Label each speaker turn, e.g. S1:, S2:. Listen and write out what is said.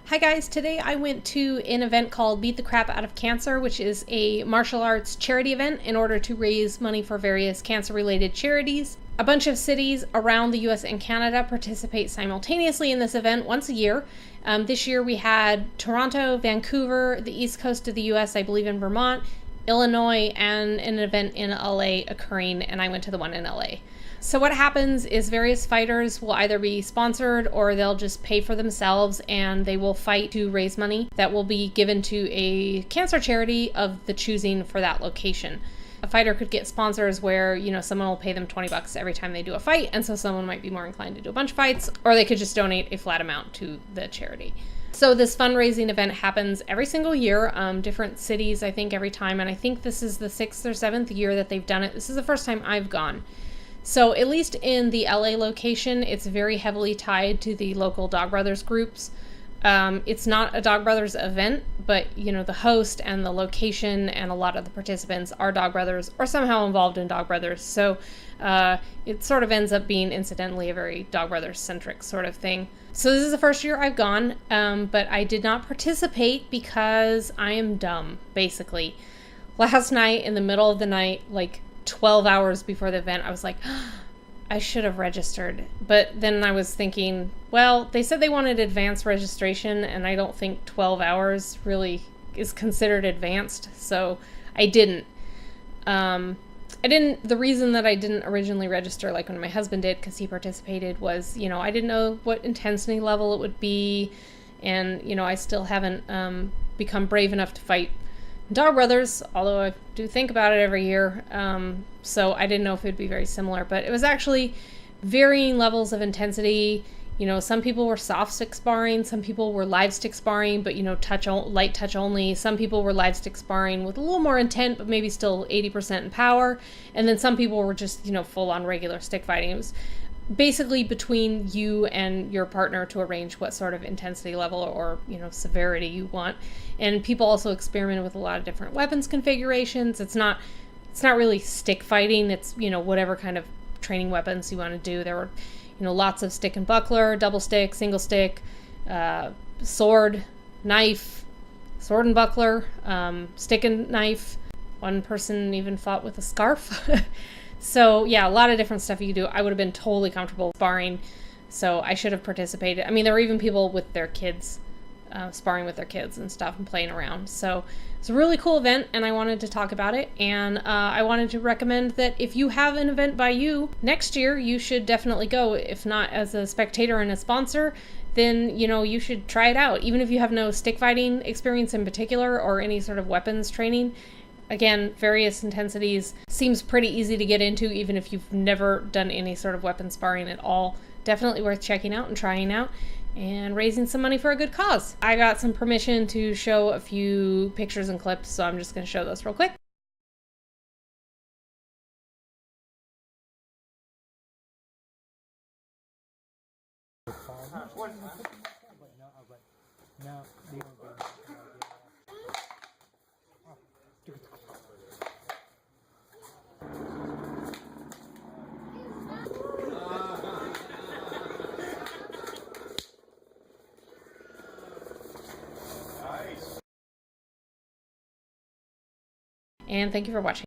S1: Hi guys, today I went to an event called Beat the Crap Out of Cancer, which is a martial arts charity event in order to raise money for various cancer-related charities. A bunch of cities around the US and Canada participate simultaneously in this event once a year. This year we had Toronto, Vancouver, the east coast of the US, I believe in Vermont, Illinois, and an event in LA occurring, and I went to the one in LA. So what happens is various fighters will either be sponsored or they'll just pay for themselves, and they will fight to raise money that will be given to a cancer charity of the choosing for that location. A fighter could get sponsors where, someone will pay them $20 every time they do a fight, and so someone might be more inclined to do a bunch of fights, or they could just donate a flat amount to the charity. So this fundraising event happens every single year, different cities, I think, every time, and I think this is the 6th or 7th year that they've done it. This is the first time I've gone. So at least in the LA location, it's very heavily tied to the local Dog Brothers groups. It's not a Dog Brothers event, but the host and the location and a lot of the participants are Dog Brothers or somehow involved in Dog Brothers. So it sort of ends up being incidentally a very Dog Brothers centric sort of thing. So this is the first year I've gone, but I did not participate because I am dumb, basically. Last night in the middle of the night, like 12 hours before the event, I was like, I should have registered. But then I was thinking, well, they said they wanted advanced registration, and I don't think 12 hours really is considered advanced, so I didn't. The reason that I didn't originally register, like when my husband did, because he participated, was, I didn't know what intensity level it would be, and, I still haven't become brave enough to fight Dog Brothers, although I do think about it every year, so I didn't know if it would be very similar, but it was actually varying levels of intensity. Some people were soft stick sparring, some people were live stick sparring, but light touch only. Some people were live stick sparring with a little more intent, but maybe still 80% in power, and then some people were just, full on regular stick fighting. It was basically between you and your partner to arrange what sort of intensity level or severity you want. And people also experiment with a lot of different weapons configurations. It's not really stick fighting. It's whatever kind of training weapons you want to do. There were lots of stick and buckler, double stick, single stick, sword, knife, sword and buckler, stick and knife. One person even fought with a scarf. So yeah, a lot of different stuff you can do. I would have been totally comfortable sparring, so I should have participated. I mean, there were even people with their kids, sparring with their kids and stuff and playing around. So it's a really cool event, and I wanted to talk about it. And I wanted to recommend that if you have an event by you, next year you should definitely go. If not as a spectator and a sponsor, then you should try it out. Even if you have no stick fighting experience in particular or any sort of weapons training. Again, various intensities seems pretty easy to get into even if you've never done any sort of weapon sparring at all. Definitely worth checking out and trying out and raising some money for a good cause. I got some permission to show a few pictures and clips, so I'm just going to show those real quick. And thank you for watching.